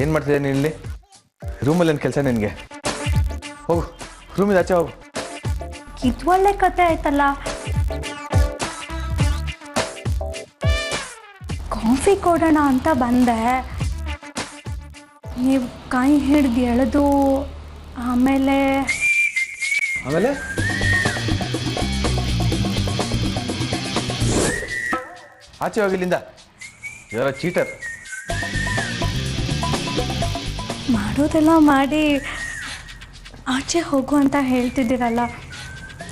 ಏನು ಮಾಡ್ತಿದ್ದೆ ನೀನು ಇಲ್ಲಿ? ರೂಮಲ್ಲಿ ಏನು ಕೆಲಸ ನಿನಗೆ? ಹೋಗು, ರೂಮಿಂದ ಆಚೆ ಹೋಗು. ಇದು ಒಳ್ಳೆ ಕತೆ ಆಯ್ತಲ್ಲ. ಕಾಫಿ ಕೊಡೋಣ ಅಂತ ಬಂದೆ, ನೀವು ಕೈ ಹಿಡ್ದು ಎಳೆದು ಆಮೇಲೆ ಆಚೆ ಹೋಗಿಲ್ಲಿಂದ. ಯಾರ ಚೀಟರ್? ಮಾಡೋದೆಲ್ಲ ಮಾಡಿ ಆಚೆ ಹೋಗು ಅಂತ ಹೇಳ್ತಿದ್ದೀರಲ್ಲ,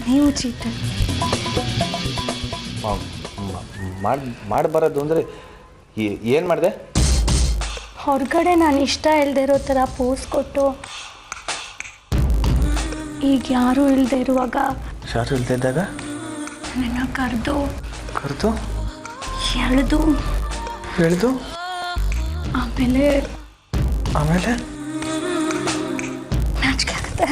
ನೀವು ಚೀಟರ್. ಮಾಡಬಾರದು ಅಂದರೆ ಏನು ಮಾಡಿದೆ? ಹೊರಗಡೆ ನಾನು ಇಷ್ಟ ಇಲ್ಲದೆ ಇರೋ ಥರ ಪೋಸ್ ಕೊಟ್ಟು, ಈಗ ಯಾರೂ ಇಲ್ಲದೆ ಇರುವಾಗ, ಯಾರು ಇಲ್ಲದೆ ಇದ್ದಾಗ ನನ್ನ ಕರೆದು ಎಳೆದು ಆಮೇಲೆ ನಾಚಿಕೆ ಆಗುತ್ತೆ.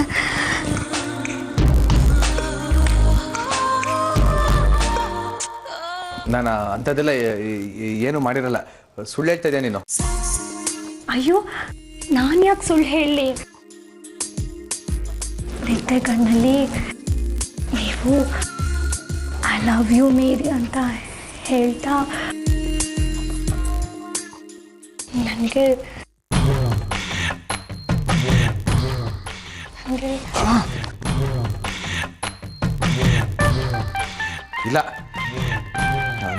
ನಾನು ಅಂಥದ್ದೆಲ್ಲ ಏನು ಮಾಡಿರಲ್ಲ. ಸುಳ್ಳು ಹೇಳ್ತಾ ಇದೆಯಾ ನೀನು? ಅಯ್ಯೋ, ನಾನು ಯಾಕೆ ಸುಳ್ಳು ಹೇಳಲಿ? ನಿದ್ದೆ ಕಣ್ಣಲ್ಲಿ ನೀವು ಐ ಲವ್ ಯು ಮೇರಿ ಅಂತ ಹೇಳ್ತಾ ನನಗೆ ಇಲ್ಲ,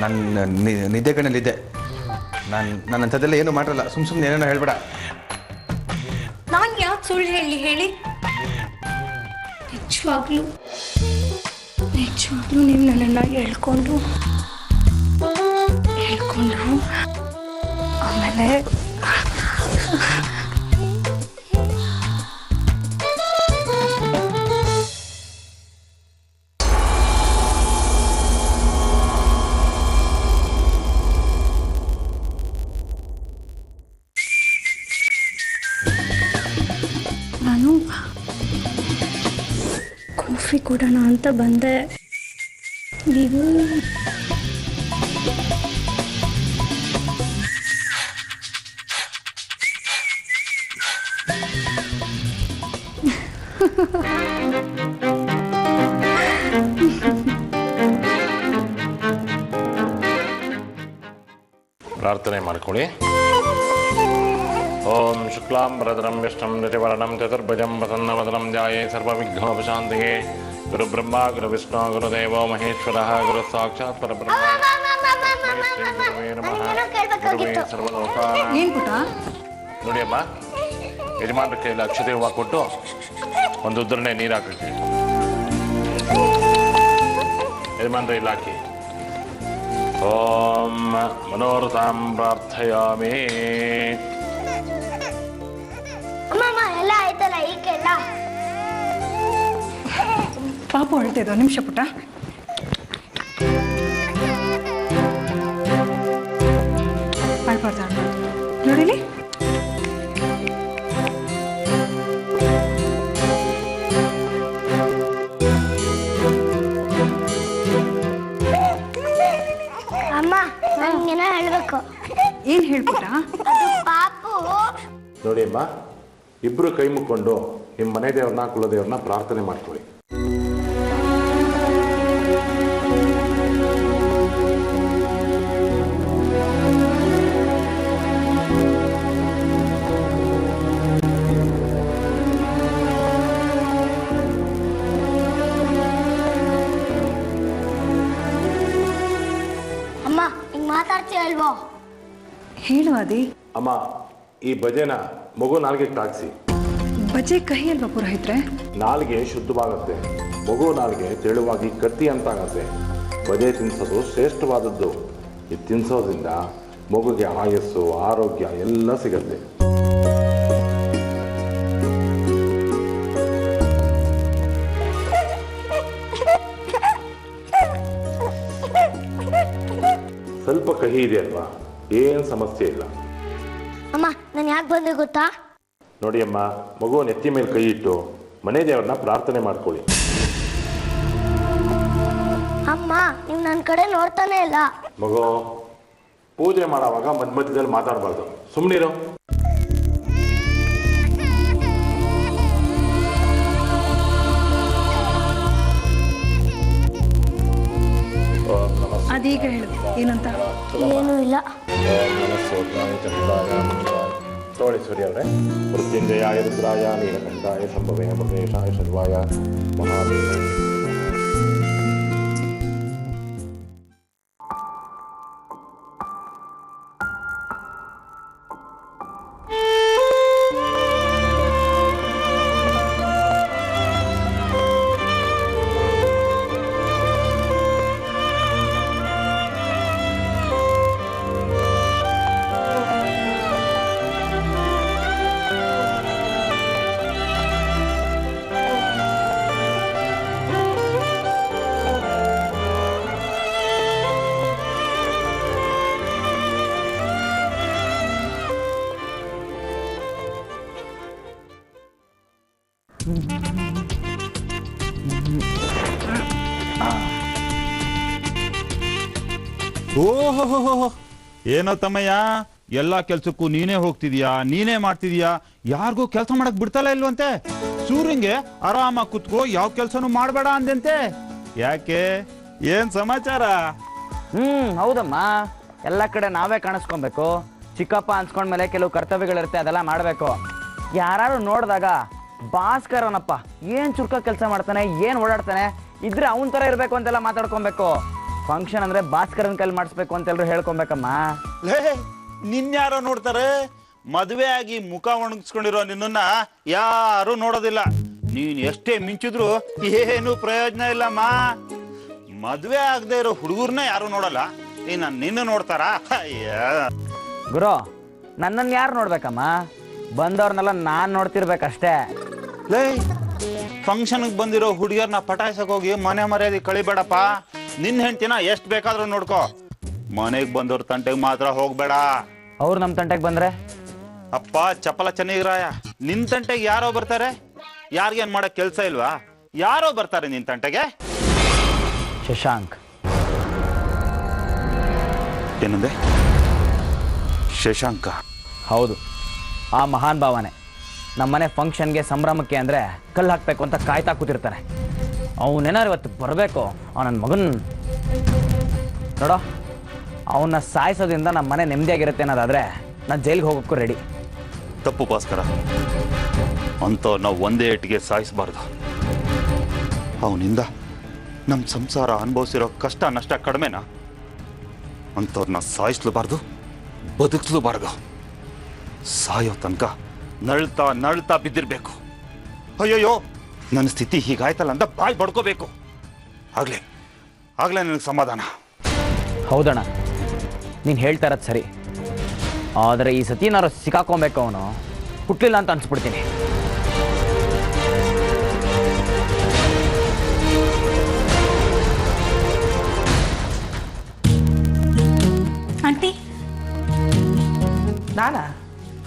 ನಾನು ನಿದ್ದೆ ಕಣ್ಣಲ್ಲಿದ್ದೆ. ನಾನು ಅಂಥದ್ದೆಲ್ಲ ಏನು ಮಾಡಿರಲ್ಲ. ಸುಮ್ಮನೆ ಏನೇನೋ ಹೇಳ್ಬೇಡ. ನಾನು ಯಾಕೆ ಸುಳ್ಳು ಹೇಳಿ? ನಿಜವಾಗ್ಲೂ ನೀವು ನನ್ನನ್ನು ಹೇಳ್ಕೊಂಡು ಆಮೇಲೆ ನಾನು ಕಾಫಿ ಕೊಡೋಣ ಅಂತ ಬಂದೆ, ನೀವು ಪ್ರಾರ್ಥನೆ ಮಾಡ್ಕೊಳ್ಳಿ. ಓಂ ಶುಕ್ಲಾಂ ವರದರಂ ವಿಷ್ಣುಂ ಶಶಿವರ್ಣಂ ಚತುರ್ಭುಜಂ ಪ್ರಸನ್ನವದನಂ ಧ್ಯಾಯೇ ಸರ್ವವಿಘ್ನೋಪಶಾಂತಯೇ. ಗುರು ಬ್ರಹ್ಮ ಗುರು ವಿಷ್ಣು ಗುರುದೇವೋ ಮಹೇಶ್ವರಃ ಗುರು ಸಾಕ್ಷಾತ್ ಪರಬ್ರಹ್ಮ. ನೋಡಿ ಅಮ್ಮ, ಯಜಮಾನ್ರ ಕೈಯಲ್ಲಿ ಅಕ್ಷತೆ ಹೂವು ಕೊಟ್ಟು ಒಂದು ಉದ್ರಣೆ ನೀರು ಹಾಕಿ ಯಜಮಾನ್ರ ಇಲ್ಲಿ ಹಾಕಿ. ಓಂ ಮನೋರಥಾಂ ಪ್ರಾರ್ಥಯಾಮಿ. ಎಲ್ಲ ಆಯ್ತಲ್ಲ ಈಗೆಲ್ಲ? ಪಾಪು ಹೇಳ್ತಿದ್ದೋ ನಿಮಿಷ ಪುಟ್ಟ. ಅಳ್ಬಾರ್ದು ನೋಡಿಲಿ. ಅಮ್ಮ, ನಂಗೇನೋ ಹೇಳ್ಬೇಕು. ಏನು ಹೇಳ್ಬಿಟ್ಟ? ಪಾಪು ನೋಡಿ ಅಮ್ಮ, ಇಬ್ಬರು ಕೈ ಮುಕ್ಕೊಂಡು ನಿಮ್ಮ ಮನೆ ದೇವ್ರನ್ನ ಕುಲದೇವ್ರನ್ನ ಪ್ರಾರ್ಥನೆ ಮಾಡ್ಕೊಳ್ಳಿ. ಅಮ್ಮ, ಹಿಂಗ್ ಮಾತಾಡ್ತೀಯ ಅಲ್ವೋ? ಹೇಳು ಅದಿ. ಅಮ್ಮ, ಈ ಭಜೆನ ಮಗು ನಾಲ್ಗೆಗೆ ತಾಗಿಸಿ. ಬಜೆ ಕಹಿ ಅಲ್ವಾ ಪುರೋಹಿತ್ರೆ? ನಾಲ್ಗೆ ಶುದ್ಧವಾಗುತ್ತೆ, ಮಗು ನಾಲ್ಗೆ ತೆಳುವಾಗಿ ಕತ್ತಿ ಅಂತಾಗತ್ತೆ. ಬಜೆ ತಿನ್ಸೋದು ಶ್ರೇಷ್ಠವಾದದ್ದು. ಇದು ತಿನ್ಸೋದ್ರಿಂದ ಮಗುಗೆ ಆಯಸ್ಸು ಆರೋಗ್ಯ ಎಲ್ಲ ಸಿಗತ್ತೆ. ಸ್ವಲ್ಪ ಕಹಿ ಇದೆ ಅಲ್ವಾ, ಏನು ಸಮಸ್ಯೆ ಇಲ್ಲ. ಅಮ್ಮ, ನಾನು ಯಾಕೆ ಬಂದೆ ಗೊತ್ತಾ? ನೋಡಿ ಅಮ್ಮ, ಮಗು ನೆತ್ತಿ ಮೇಲೆ ಕೈ ಇಟ್ಟು ಮನೆ ದೇವ್ರನ್ನ ಪ್ರಾರ್ಥನೆ ಮಾಡ್ಕೊಳ್ಳಿ. ಅಮ್ಮ, ನೀವು ನನ್ನ ಕಡೆ ನೋಡ್ತಾನೆ ಇಲ್ಲ. ಮಗು, ಪೂಜೆ ಮಾಡೋವಾಗ ಮಧ್ಯದಲ್ಲಿ ಮಾತಾಡಬಾರ್ದು, ಸುಮ್ಮನಿರು. ಈಗ ಹೇಳು ಏನಂತ. ಏನೂ ಇಲ್ಲ. ತೋಳಿ ಸೂರ್ಯ ಅವರೇ. ಮೃತ್ಯುಂಜಯಾಯ ರುದ್ರಾಯ ನೀಲಕಂಠಾಯ ಸಂಭವೇ ಮೃಗೇಶಾಯ ಶರ್ವಾಯ ಮಹಾದೇವ. ಓಹೋ, ಏನೋ ತಮ್ಮಯ್ಯ, ಎಲ್ಲಾ ಕೆಲ್ಸಕ್ಕೂ ನೀನೇ ಹೋಗ್ತಿದ್ಯಾ, ನೀನೇ ಮಾಡ್ತಿದ್ಯಾ, ಯಾರಿಗೂ ಕೆಲಸ ಮಾಡಕ್ ಬಿಡ್ತಲ್ಲ ಇಲ್ವಂತೆ. ಸೂರ್ಯಂಗೆ ಆರಾಮಾಗಿ ಕುತ್ಕೋ, ಯಾವ ಕೆಲ್ಸನೂ ಮಾಡಬೇಡ ಅಂದಂತೆ. ಯಾಕೆ, ಏನ್ ಸಮಾಚಾರ? ಹೌದಮ್ಮ, ಎಲ್ಲ ಕಡೆ ನಾವೇ ಕಾಣಿಸ್ಕೊಬೇಕು. ಚಿಕ್ಕಪ್ಪ ಅನ್ಸ್ಕೊಂಡ್ಮೇಲೆ ಕೆಲವು ಕರ್ತವ್ಯಗಳಿರುತ್ತೆ, ಅದೆಲ್ಲ ಮಾಡಬೇಕು. ಯಾರು ನೋಡಿದಾಗ ಭಾಸ್ಕರನಪ್ಪ ಏನ್ ಚುರುಕ ಕೆಲಸ ಮಾಡ್ತಾನೆ, ಏನ್ ಓಡಾಡ್ತಾನೆ, ಇದ್ರೆ ಅವನ ತರ ಇರ್ಬೇಕು ಅಂತೆಲ್ಲ ಮಾತಾಡ್ಕೊಬೇಕು. ಫಂಕ್ಷನ್ ಅಂದ್ರೆ ಭಾಸ್ಕರನ್ ಕೈಲಿ ಮಾಡಿಸ್ಬೇಕು ಅಂತೆಲ್ಲರೂ ಹೇಳ್ಕೊಬೇಕಮ್ಮ. ನಿನ್ಯಾರೋ ನೋಡ್ತಾರೆ? ಮದುವೆ ಆಗಿ ಮುಖ ಒಣಗಿಸ್ಕೊಂಡಿರೋ ನಿನ್ನ ಯಾರು ನೋಡೋದಿಲ್ಲ. ನೀನ್ ಎಷ್ಟೇ ಮಿಂಚಿದ್ರು ಏನು ಪ್ರಯೋಜನ ಇಲ್ಲಮ್ಮ. ಮದುವೆ ಆಗದೆ ಇರೋ ಹುಡುಗರ್ನ ಯಾರು ನೋಡಲ್ಲ, ನಿನ್ನ ನೋಡ್ತಾರ? ಗುರು, ನನ್ನನ್ನು ಯಾರು ನೋಡ್ಬೇಕಮ್ಮ? ಬಂದವ್ರನ್ನೆಲ್ಲ ನಾನ್ ನೋಡ್ತಿರ್ಬೇಕಷ್ಟೇ. ಫಂಕ್ಷನ್ಗೆ ಬಂದಿರೋ ಹುಡುಗಿಯರ್ನ ಪಟಾಯಿಸಕ್ ಹೋಗಿ ಮನೆ ಮರ್ಯಾದೆ ಕಳಿಬೇಡಪ್ಪ. ನಿನ್ನ ಹೆಂಡ್ತಿನ ಎಷ್ಟು ಬೇಕಾದ್ರೂ ನೋಡ್ಕೋ, ಮನೆಗೆ ಬಂದವ್ರ ತಂಟೆಗೆ ಮಾತ್ರ ಹೋಗ್ಬೇಡ. ಅವ್ರು ನಮ್ಮ ತಂಟೆಗೆ ಬಂದ್ರೆ? ಅಪ್ಪ ಚಪಲ ಚೆನ್ನಾಗಿರಾಯ, ನಿನ್ ತಂಟೆಗೆ ಯಾರೋ ಬರ್ತಾರೆ? ಯಾರಿಗೇನ್ ಮಾಡಕ್ ಕೆಲ್ಸ ಇಲ್ವಾ? ಯಾರೋ ಬರ್ತಾರೆ ನಿನ್ ತಂಟೆಗೆ? ಶಶಾಂಕ್. ಏನಂದೆ? ಶಶಾಂಕ? ಹೌದು, ಆ ಮಹಾನ್ ಭಾವನೆ ನಮ್ಮನೆ ಫಂಕ್ಷನ್ಗೆ ಸಂಭ್ರಮಕ್ಕೆ ಅಂದರೆ ಕಲ್ಲು ಹಾಕಬೇಕು ಅಂತ ಕಾಯ್ತಾ ಕೂತಿರ್ತಾನೆ. ಅವನೇನಾರು ಇವತ್ತು ಬರಬೇಕು. ನನ್ನ ಮಗನ್ ನೋಡೋ, ಅವನ್ನ ಸಾಯಿಸೋದ್ರಿಂದ ನಮ್ಮ ಮನೆ ನೆಮ್ಮದಿಯಾಗಿರುತ್ತೆ ಅನ್ನೋದಾದರೆ ನಾನು ಜೈಲಿಗೆ ಹೋಗೋಕ್ಕೂ ರೆಡಿ. ತಪ್ಪು ಭಾಸ್ಕರ, ಅಂಥವ್ರನ್ನ ಒಂದೇ ಏಟಿಗೆ ಸಾಯಿಸಬಾರ್ದು. ಅವನಿಂದ ನಮ್ಮ ಸಂಸಾರ ಅನುಭವಿಸಿರೋ ಕಷ್ಟ ನಷ್ಟ ಕಡಿಮೆನಾ? ಅಂಥವ್ರನ್ನ ಸಾಯಿಸ್ಲೂಬಾರ್ದು, ಬದುಕಿಸ್ಲೂಬಾರ್ದು. ಸಾಯೋ ತನಕ ನಳ್ತಾ ನಳ್ತಾ ಬಿದ್ದಿರ್ಬೇಕು. ಅಯ್ಯೋಯ್ಯೋ, ನನ್ನ ಸ್ಥಿತಿ ಹೀಗಾಯ್ತಲ್ಲ ಅಂತ ಬಾಯ್ ಬಡ್ಕೋಬೇಕು. ಆಗ್ಲೇ ನನಗೆ ಸಮಾಧಾನ. ಹೌದಣ್ಣ, ನೀನು ಹೇಳ್ತಾ ಇರೋದು ಸರಿ. ಆದರೆ ಈ ಸತಿ ನಾನು ಸಿಕ್ಕಾಕೊಬೇಕು, ಅವನು ಹುಟ್ಟಲಿಲ್ಲ ಅಂತ ಅನ್ಸ್ಬಿಡ್ತೀನಿ. ಆಂಟಿ. ನಾನಾ?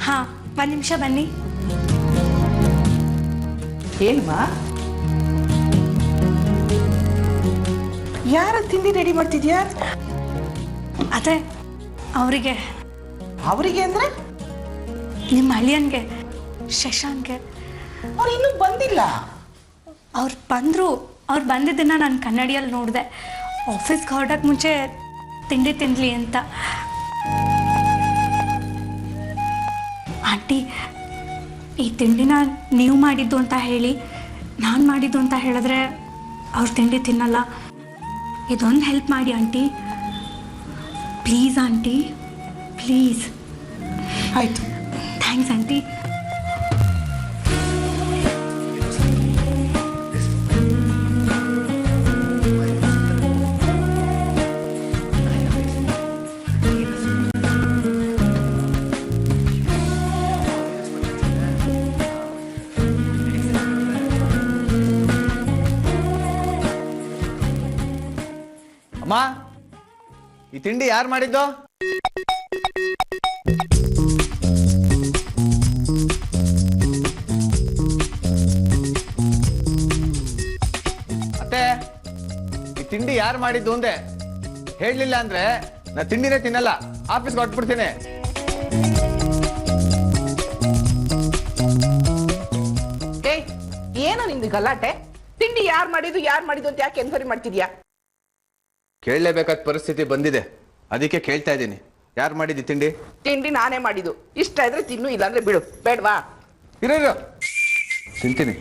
ಹಾಂ, ಒಂದು ನಿಮಿಷ ಬನ್ನಿ. ಏನಮ್ಮ? ಯಾರ ತಿಂಡಿ ರೆಡಿ ಮಾಡ್ತಿದ್ಯಾ? ಅದೇ ಅವರಿಗೆ. ಅವರಿಗೆ ಅಂದ್ರೆ? ನಿಮ್ಮ ಅಳಿಯನ್ಗೆ, ಶಶಾಂಕ್ಗೆ. ಅವ್ರು ಇನ್ನೂ ಬಂದಿಲ್ಲ. ಅವ್ರು ಬಂದರು. ಅವ್ರು ಬಂದಿದ್ದನ್ನು ನಾನು ಕನ್ನಡಿಯಲ್ಲಿ ನೋಡಿದೆ. ಆಫೀಸ್ಗೆ ಹೊರಡೋಕ್ಕೆ ಮುಂಚೆ ತಿಂಡಿ ತಿನ್ನಲಿ ಅಂತ. ಆಂಟಿ, ಈ ತಿಂಡಿನ ನೀವು ಮಾಡಿದ್ದು ಅಂತ ಹೇಳಿ ನಾನು ಮಾಡಿದ್ದು ಅಂತ ಹೇಳಿದ್ರೆ ಅವ್ರು ತಿಂಡಿ ತಿನ್ನಲ್ಲ. ಇದೊಂದು ಹೆಲ್ಪ್ ಮಾಡಿ ಆಂಟಿ, ಪ್ಲೀಸ್ ಆಂಟಿ, ಪ್ಲೀಸ್. ಆಯಿತು. Thanks aunty. ಅಮ್ಮ, ಈ ತಿಂಡಿ ಯಾರು ಮಾಡಿದ್ದು? ಅತ್ತೆ, ಈ ತಿಂಡಿ ಯಾರು ಮಾಡಿದ್ದು ಅಂದೆ. ಹೇಳಲಿಲ್ಲ ಅಂದ್ರೆ ನಾ ತಿಂಡಿನೇ ತಿನ್ನಲ್ಲ, ಆಫೀಸ್ಗೆ ಹೊರಟ್ಬಿಡ್ತೀನಿ. ಏನು ನಿಂದು ಗಲಾಟೆ? ತಿಂಡಿ ಯಾರು ಮಾಡಿದ್ದು ಅಂತ ಯಾಕೆ ಎನ್ಕ್ವೈರಿ ಮಾಡ್ತಿದ್ಯಾ? ಕೇಳಲೇಬೇಕಾದ ಪರಿಸ್ಥಿತಿ ಬಂದಿದೆ, ಅದಕ್ಕೆ ಕೇಳ್ತಾ ಇದ್ದೀನಿ. ಯಾರು ಮಾಡಿದ್ದು ತಿಂಡಿ? ತಿಂಡಿ ನಾನೇ ಮಾಡಿದ್ದು. ಇಷ್ಟ ಇದ್ರೆ ತಿನ್ನು, ಇಲ್ಲಾಂದ್ರೆ ಬಿಡು. ಬೇಡವಾ? ಇರೋ ತಿಂತೀನಿ.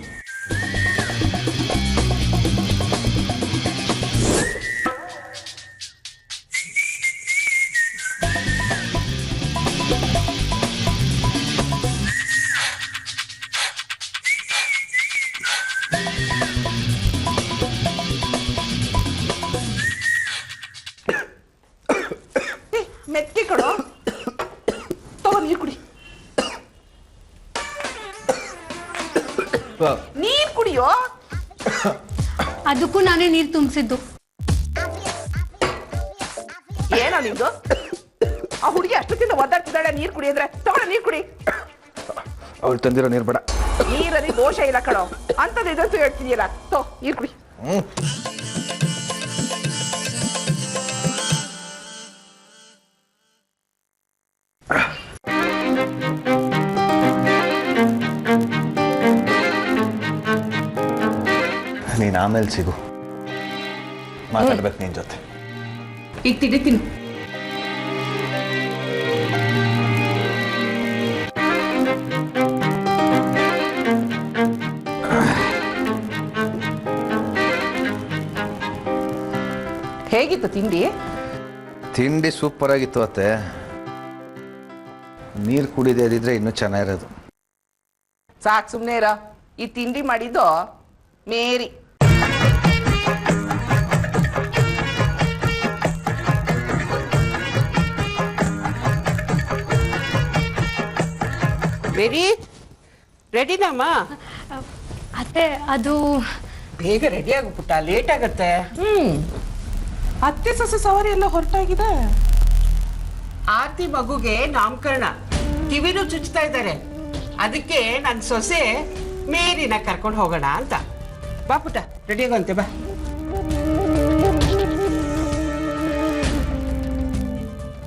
ಮೆತ್ತಿ ಕೊಡು, ತಗೋ ನೀರು ಕುಡಿ. ನೀರು ಕುಡಿಯೋ. ಅದಕ್ಕೂ ನಾನೇ ನೀರು ತುಂಬಿಸಿದ್ದು. ಏನೋ ನಿಮ್ದು? ಆ ಹುಡುಗಿ ಅಷ್ಟೊತ್ತಿಂದ ಒದ್ದಾಡ್ತಿದ್ದಾಳೆ, ನೀರು ಕುಡಿಯೋದ್ರೆ ತಗೊಳ ನೀರು ಕುಡಿ. ಅವ್ಳು ತಂದಿರೋ ನೀರು ಬೇಡ. ನೀರಲ್ಲಿ ದೋಷ ಇಲ್ಲ ಕಣೋ, ಅಂತದ್ದು ಇದಂತೂ ಹೇಳ್ತಿದ್ದೀರಾ. ತೋ ನೀರು ಕುಡಿ. ನೀನು ಆಮೇಲೆ ಸಿಗು, ಮಾತಾಡ್ಬೇಕು ನಿನ್ ಜೊತೆ. ಈಗ ತಿಂಡಿ ತಿನ್ನು. ಹೇಗಿತ್ತು ತಿಂಡಿ? ತಿಂಡಿ ಸೂಪರ್ ಆಗಿತ್ತು ಅತ್ತೆ. ನೀರು ಕುಡಿದೇ ಇದ್ದಿದ್ರೆ ಇನ್ನೂ ಚೆನ್ನಾಗಿರೋದು. ಸಾಕು ಸುಮ್ಮನೆ ಇರ. ಈ ತಿಂಡಿ ಮಾಡಿದ್ದು ಮೇರಿ. ಮೇರಿ ರೆಡಿನಮ್ಮ? ಅತ್ತೆ ಅದು ಬೇಗ ರೆಡಿ ಆಗ್ಬಿಟ್ಟ, ಲೇಟ್ ಆಗತ್ತೆ. ಅತ್ತೆ ಸೊಸೆ ಸವಾರಿ ಎಲ್ಲ ಹೊರಟಾಗಿದೆ. ಆರ್ತಿ ಮಗುಗೆ ನಾಮಕರಣ, ಕಿವಿನೂ ಚುಚ್ತಾ ಇದ್ದಾರೆ. ಅದಕ್ಕೆ ನನ್ನ ಸೊಸೆ ಮೇರಿನ ಕರ್ಕೊಂಡು ಹೋಗೋಣ ಅಂತ. ಬಾ ಪುಟ್ಟ, ರೆಡಿ ಆಗಂತೆ ಬಾ.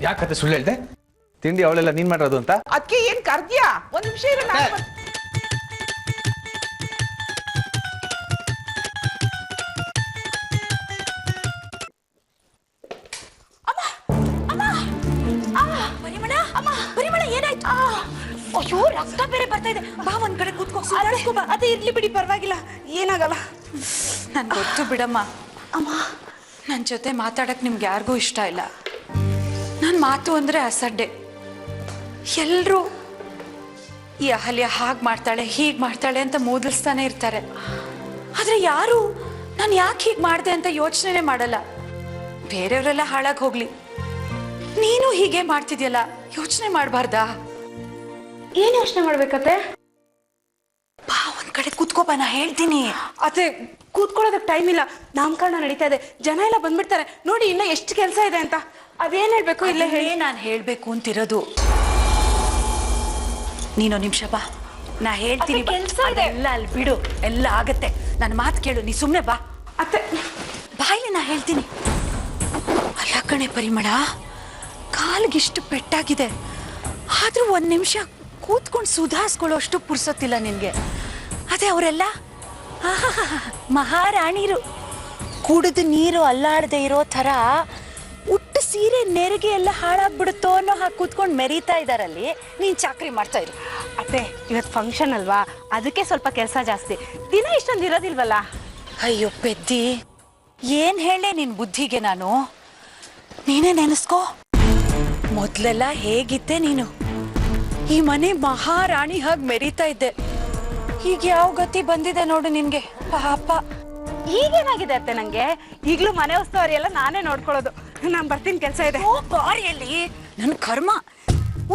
ಯಾಕತ್ತೆ ಸುಳ್ಳು ಹೇಳ್ದೆ? ತಿಂಡಿ ಅವಳೆಲ್ಲ ನೀನ್ ಮಾಡೋದು ಅಂತ. ಅದಕ್ಕೆ ಏನ್ ಕರ್ದ್ಯಾ? ಒಂದ್ ನಿಮಿಷ ಇರ. ಪರಿಮಳ ಏನಾಯ್ತು? ಅಯ್ಯೋ ರಕ್ತ ಬೇರೆ ಬರ್ತಾ ಇದೆ. ಬಾ ಒಂದ್ ಕಡೆ ಕೂತ್ಕೋ. ಅದೇ ಇರ್ಲಿ ಬಿಡಿ, ಪರವಾಗಿಲ್ಲ, ಏನಾಗಲ್ಲ. ನನ್ ಗೊತ್ತು ಬಿಡಮ್ಮ. ಅಮ್ಮ, ನನ್ನ ಜೊತೆ ಮಾತಾಡಕ್ ನಿಮ್ಗೆ ಯಾರಿಗೂ ಇಷ್ಟ ಇಲ್ಲ. ನನ್ನ ಮಾತು ಅಂದ್ರೆ ಅಸಡ್ಡೆ. ಎಲ್ರೂ ಈ ಅಹಲ್ಯ ಹಾಗೆ ಮಾಡ್ತಾಳೆ, ಹೀಗೆ ಮಾಡ್ತಾಳೆ ಅಂತ ಮೂದಲಿಸ್ತಾನೆ ಇರ್ತಾರೆ. ಆದ್ರೆ ಯಾರು ನಾನು ಯಾಕೆ ಹೀಗೆ ಮಾಡಿದೆ ಅಂತ ಯೋಚನೆ ಮಾಡಲ್ಲ. ಬೇರೆಯವರೆಲ್ಲ ಹಾಳಾಗಿ ಹೋಗ್ಲಿ, ನೀನು ಹೀಗೆ ಮಾಡ್ತಿದ್ಯಲ್ಲ, ಯೋಚನೆ ಮಾಡಬಾರ್ದಾ? ಏನ್ ಯೋಚನೆ ಮಾಡ್ಬೇಕತ್ತೆ? ಬಾ ಒಂದ್ ಕಡೆ ಕೂತ್ಕೋಬಾ, ನಾ ಹೇಳ್ತೀನಿ. ಅತ್ತೆ ಕೂತ್ಕೊಳ್ಳೋದಕ್ಕೆ ಟೈಮ್ ಇಲ್ಲ, ನಾಮಕರಣ ನಡೀತಾ ಇದೆ, ಜನ ಎಲ್ಲ ಬಂದ್ಬಿಡ್ತಾರೆ. ನೋಡಿ ಇನ್ನ ಎಷ್ಟು ಕೆಲಸ ಇದೆ ಅಂತ. ಅದೇನ್ ಹೇಳ್ಬೇಕು? ಇಲ್ಲೇ ಹೇಳಿ. ನಾನು ಹೇಳ್ಬೇಕು ಅಂತಿರೋದು. ನೀನು ನಿಮಿಷ ಬಾ, ನಾ ಹೇಳ್ತೀನಿ. ಕೆಲ್ಸ ಇದೆ. ಎಲ್ಲ ಅಲ್ಲಿ ಬಿಡು, ಎಲ್ಲ ಆಗತ್ತೆ. ನನ್ನ ಮಾತು ಕೇಳು, ನೀ ಸುಮ್ಮನೆ ಬಾ. ಅತ್ತೆ ಬಾಯಿ, ನಾ ಹೇಳ್ತೀನಿ. ಅಲ್ಲ ಕಣೆ ಪರಿಮಳ, ಕಾಲ್ಗಿಷ್ಟು ಪೆಟ್ಟಾಗಿದೆ, ಆದ್ರೂ ಒಂದ್ ನಿಮಿಷ ಕೂತ್ಕೊಂಡು ಸುಧಾರಿಸ್ಕೊಳ್ಳೋ ಅಷ್ಟು ಪುರ್ಸೊತ್ತಿಲ್ಲ ನಿನ್ಗೆ. ಅದೇ ಅವರೆಲ್ಲ ಮಹಾರಾಣಿರು, ಕುಡಿದು ನೀರು ಅಲ್ಲಾಡದೆ ಇರೋ ಥರ ಉಟ್ಟು ಸೀರೆ ನೆರಿಗೆ ಎಲ್ಲ ಹಾಳಾಗ್ಬಿಡುತ್ತೋ ಅನ್ನೋ ಹಾಗೆ ಕೂತ್ಕೊಂಡು ಮೆರೀತಾ ಇದ್ದಾರಲ್ಲಿ, ನೀನು ಚಾಕ್ರಿ ಮಾಡ್ತಾ ಇರು. ಅತ್ತೆ ಇವತ್ತು ಫಂಕ್ಷನ್ ಅಲ್ವಾ, ಅದಕ್ಕೆ ಸ್ವಲ್ಪ ಕೆಲಸ ಜಾಸ್ತಿ. ದಿನ ಇಷ್ಟೊಂದು ಇರೋದಿಲ್ವಲ್ಲ. ಅಯ್ಯೋ ಪೆದ್ದಿ, ಏನ್ ಹೇಳೆ ನಿನ್ ಬುದ್ಧಿಗೆ ನಾನು? ನೀನೇ ನೆನೆಸ್ಕೋ, ಮೊದ್ಲೆಲ್ಲ ಹೇಗಿದ್ದೆ ನೀನು? ಈ ಮನೆ ಮಹಾರಾಣಿ ಹಾಗೆ ಮೆರೀತಾ ಇದ್ದೆ. ಈಗ ಯಾವ ಗತಿ ಬಂದಿದೆ ನೋಡು ನಿನ್ಗೆ, ಪಾಪ. ಈಗೇನಾಗಿದೆ ಅತ್ತೆ ನಂಗೆ? ಈಗಲೂ ಮನೆ ಉಸ್ತುವಾರಿ ಎಲ್ಲ ನಾನೇ ನೋಡ್ಕೊಳ್ಳೋದು. ನಾನು ಬರ್ತೀನಿ, ಕೆಲಸ ಇದೆ. ಓ ಬಾರಿಯಲ್ಲಿ ನನ್ನ ಕರ್ಮ.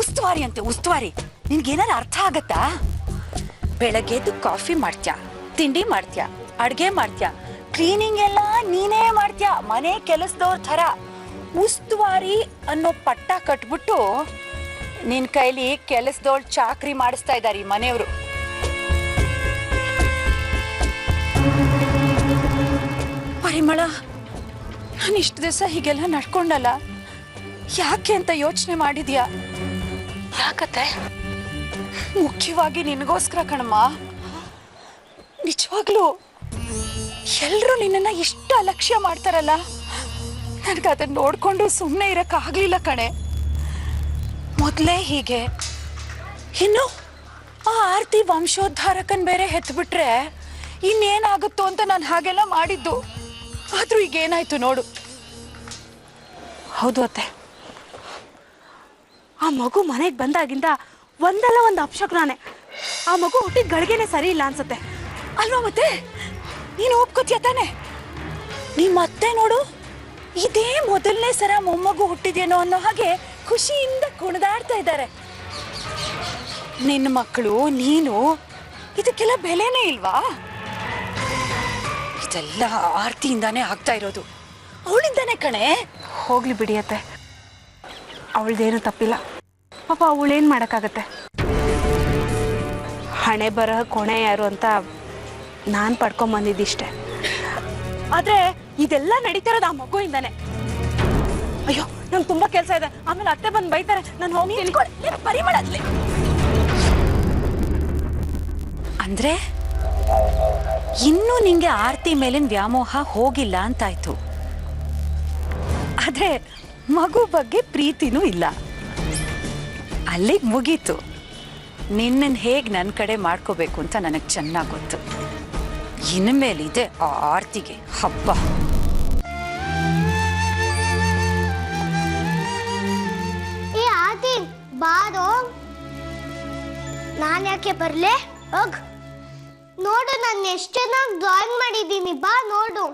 ಉಸ್ತುವಾರಿ ಅಂತೆ ಉಸ್ತುವಾರಿ, ನಿನ್ಗೇನಾರು ಅರ್ಥ ಆಗತ್ತಾ? ಬೆಳಗ್ಗೆದ್ದು ಕಾಫಿ ಮಾಡ್ತ್ಯಾ, ತಿಂಡಿ ಮಾಡ್ತ್ಯಾ, ಅಡ್ಗೆ ಮಾಡ್ತ್ಯಾ, ಕ್ಲೀನಿಂಗ್ ಎಲ್ಲ ನೀನೇ ಮಾಡ್ತ್ಯಾ, ಮನೆ ಕೆಲಸದವ್ರ ಥರ. ಉಸ್ತುವಾರಿ ಅನ್ನೋ ಪಟ್ಟ ಕಟ್ಬಿಟ್ಟು ನಿನ್ ಕೈಲಿ ಕೆಲಸದವಳು ಚಾಕ್ರಿ ಮಾಡಿಸ್ತಾ ಇದ್ದಾರೆ ಈ ಮನೆಯವರು. ಪರಿಮಳ, ನಾನು ಇಷ್ಟು ದಿವಸ ಹೀಗೆಲ್ಲ ನಡ್ಕೊಂಡಲ್ಲ, ಯಾಕೆ ಅಂತ ಯೋಚನೆ ಮಾಡಿದ್ಯಾ? ಯಾಕತ್ತೆ? ಮುಖ್ಯವಾಗಿ ನಿನಗೋಸ್ಕರ ಕಣಮ್ಮ. ನಿಜವಾಗ್ಲೂ ಎಲ್ರೂ ನಿನ್ನನ್ನ ಇಷ್ಟು ಅಲಕ್ಷ್ಯ ಮಾಡ್ತಾರಲ್ಲ, ನನಗೆ ಅದನ್ನ ನೋಡ್ಕೊಂಡು ಸುಮ್ಮನೆ ಇರಕ್ಕಾಗ್ಲಿಲ್ಲ ಕಣೆ. ಮೊದಲೇ ಹೀಗೆ, ಇನ್ನು ಆ ಆರ್ತಿ ವಂಶೋದ್ಧಾರಕನ್ ಬೇರೆ ಹೆತ್ಬಿಟ್ರೆ ಇನ್ನೇನಾಗುತ್ತೋ ಅಂತ ನಾನು ಹಾಗೆಲ್ಲ ಮಾಡಿದ್ದು. ಆದ್ರೂ ಈಗ ಏನಾಯ್ತು ನೋಡು. ಹೌದು ಅತ್ತೆ, ಆ ಮಗು ಮನೆಗೆ ಬಂದಾಗಿಂದ ಒಂದಲ್ಲ ಒಂದು ಅಪಶಕುನಾನೆ. ಆ ಮಗು ಹುಟ್ಟಿದ ಗಳಿಗೆನೆ ಸರಿ ಇಲ್ಲ ಅನ್ಸುತ್ತೆ ಅಲ್ವಾ? ಮತ್ತೆ ನೀನು ಒಪ್ಕೋತೀಯ ತಾನೆ? ನೀ ಮತ್ತೆ ನೋಡು, ಇದೇ ಮೊದಲನೇ ಸರ ಮೊಮ್ಮಗು ಹುಟ್ಟಿದೇನೋ ಅನ್ನೋ ಹಾಗೆ ಖುಷಿಯಿಂದ ಕುಣಿದಾಡ್ತಾ ಇದ್ದಾರೆ. ನಿನ್ನ ಮಕ್ಕಳು, ನೀನು ಇದಕ್ಕೆಲ್ಲ ಬೆಲೆನೇ ಇಲ್ವಾ? ಇದೆಲ್ಲ ಆರ್ತಿಯಿಂದಾನೇ ಆಗ್ತಾ ಇರೋದು, ಅವಳಿಂದಾನೇ ಕಣೆ. ಹೋಗ್ಲಿ ಬಿಡಿಯತ್ತೆ, ಅವಳದೇನು ತಪ್ಪಿಲ್ಲ. ಪಾಪ ಅವಳೇನು ಮಾಡೋಕ್ಕಾಗತ್ತೆ? ಹಣೆ ಬರಹ ಕೊನೆ ಯಾರು ಅಂತ ನಾನು ಪಡ್ಕೊಂಬಂದಿದ್ದಿಷ್ಟೆ. ಆದರೆ ಇದೆಲ್ಲ ನಡೀತಿರೋದು ಆ ಮಗುವಿಂದಾನೆ. ಅಯ್ಯೋ, ನಂಗೆ ತುಂಬ ಕೆಲಸ ಇದೆ, ಆಮೇಲೆ ಅತ್ತೆ ಬಂದು ಬೈತಾರೆ, ನಾನು ಹೋಗಿ ಪರಿಮಳಲ್ಲಿ ಅಂದ್ರೆ ಇನ್ನೂ ನಿಂಗೆ ಆರ್ತಿ ಮೇಲಿನ ವ್ಯಾಮೋಹ ಹೋಗಿಲ್ಲ ಅಂತಾಯ್ತು. ಆದ್ರೆ ಮಗು ಬಗ್ಗೆ ಪ್ರೀತಿನೂ ಇಲ್ಲ. ಅಲ್ಲಿಗೆ ಮುಗೀತು. ನಿನ್ನನ್ನು ಹೇಗೆ ನನ್ನ ಕಡೆ ಮಾಡ್ಕೋಬೇಕು ಅಂತ ನನಗೆ ಚೆನ್ನಾಗಿ ಗೊತ್ತು. ಇನ್ಮೇಲಿದೆ ಆ ಆರ್ತಿಗೆ ಹಬ್ಬ. ಏ ಆದಿ, ಬಾರೋ. ನಾನು ಯಾಕೆ ಬರ್ಲೆ? ಹೋಗ್ ನೋಡು, ನಾನು ಎಷ್ಟು ಚೆನ್ನಾಗಿ ಡ್ರಾಯಿಂಗ್ ಮಾಡಿದ್ದೀನಿ, ಬಾ ನೋಡು.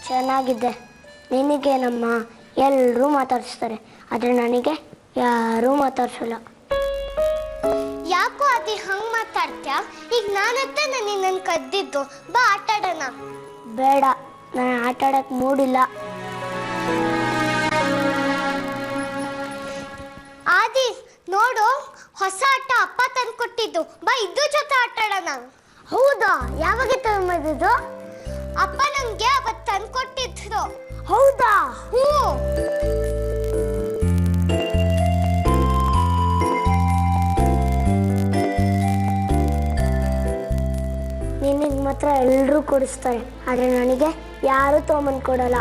ಚೆನ್ನಾಗಿದೆ. ನಿನಗೇನಮ್ಮ, ಎಲ್ಲರೂ ಮಾತಾಡಿಸ್ತಾರೆ, ಆದರೆ ನನಗೆ ಯಾರೂ ಮಾತಾಡ್ಸಲ್ಲ. ಯಾಕೋ ಅದಿ ಹಂಗೆ ಮಾತಾಡ್ತೀಯ? ಈಗ ನಾನತ್ತೆ ನಿನ್ನನ್ನು ಕದ್ದಿದ್ದು. ಬಾ ಆಟಾಡೋಣ. ಬೇಡ, ನಾನು ಆಟಾಡಕ್ಕೆ ಮೂಡಿಲ್ಲ. ಆದಿ ನೋಡು, ಹೊಸ ಆಟ ಅಪ್ಪ ತಂದು ಕೊಟ್ಟಿದ್ದು. ಬಾ ಇದ್ದು ಜೊತೆ ಆಟಾಡೋಣ. ಹೌದಾ? ಯಾವಾಗ ತಂದಿದ್ದು? ಅಪ್ಪ ನಮ್ಗೆ ಅವತ್ತು ತಂದು ಕೊಟ್ಟಿದ್ರು. ಹೌದಾ? ಹ್ಞೂ. ನಿನಗೆ ಮಾತ್ರ ಎಲ್ಲರೂ ಕೊಡಿಸ್ತಾರೆ, ಆದರೆ ನನಗೆ ಯಾರೂ ತೊಗೊಂಬಂದು ಕೊಡಲ್ಲ.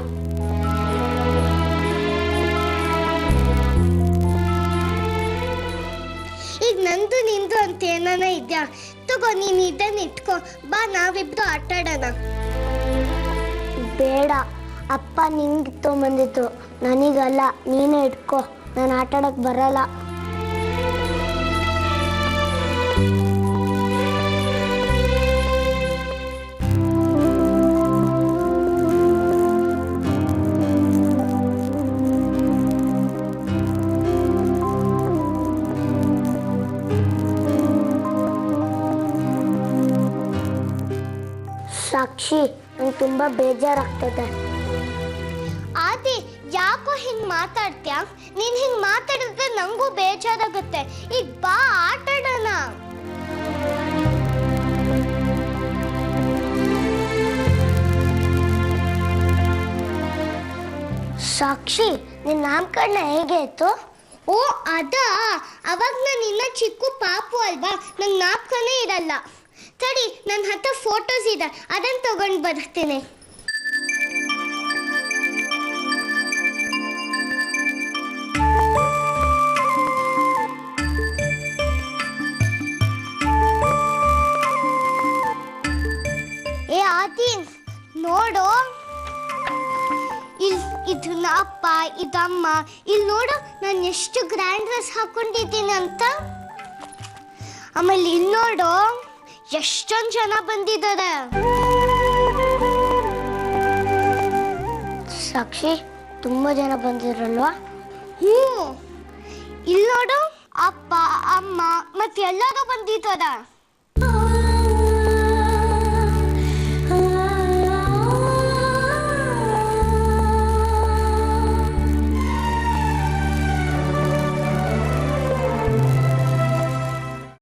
ಈಗ ನಂದು ನಿಂದು ಅಂತ ಏನಾನ ಇದೆಯಾ? ತಗೋ, ನೀನು ಇದನ್ನ ಇಟ್ಕೋ. ಬಾ, ನಾವಿಬ್ರು ಆಟಾಡೋಣ. ಬೇಡ, ಅಪ್ಪ ನಿಂಗೆ ತೊಗೊಂಬಂದಿತ್ತು, ನನಗಲ್ಲ. ನೀನೇ ಇಟ್ಕೋ, ನಾನು ಆಟಾಡಕ್ಕೆ ಬರಲ್ಲ. ಸಾಕ್ಷಿ, ನಂಗೆ ತುಂಬ ಬೇಜಾರಾಗ್ತದೆ. ಆದಿ, ಯಾಕೋ ಹಿಂಗೆ ಮಾತಾಡ್ತೀಯ? ನೀನು ಹಿಂಗೆ ಮಾತಾಡಿದ್ರೆ ನಂಗೂ ಬೇಜಾರಾಗುತ್ತೆ. ಈಗ ಬಾ ಆಟಾಡೋಣ. ಸಾಕ್ಷಿ, ನಿನ್ನ ನಾಮಕರಣ ಹೇಗೆ ಇತ್ತು? ಓ ಅದಾ, ಅವಾಗ ನಾನು ಇನ್ನ ಚಿಕ್ಕ ಪಾಪು ಅಲ್ವಾ, ನಂಗೆ ನಾಮಕರಣ ಇರಲ್ಲ. ತಡಿ, ನನ್ನ ಹತ್ರ ಫೋಟೋಸ್ ಇದೆ, ಅದನ್ನು ತಗೊಂಡು ಬರ್ತೀನಿ. ಏ ಆದಿ, ನೋಡು, ಇದು ಅಪ್ಪ, ಇದಮ್ಮ. ಇಲ್ಲಿ ನೋಡು, ನಾನು ಎಷ್ಟು ಗ್ರ್ಯಾಂಡ್ ಡ್ರೆಸ್ ಹಾಕೊಂಡಿದ್ದೀನಿ ಅಂತ. ಆಮೇಲೆ ಇಲ್ಲಿ ನೋಡು, ಎಷ್ಟೊಂದು ಜನ ಬಂದಿದ್ದಾರೆ. ಸಾಕ್ಷಿ, ತುಂಬಾ ಜನ ಬಂದಿರಲ್ವಾ? ಹ್ಞೂ, ಇಲ್ಲಿ ನೋಡು, ಅಪ್ಪ, ಅಮ್ಮ ಮತ್ತೆ ಎಲ್ಲರೂ ಬಂದಿದ್ದಾರೆ.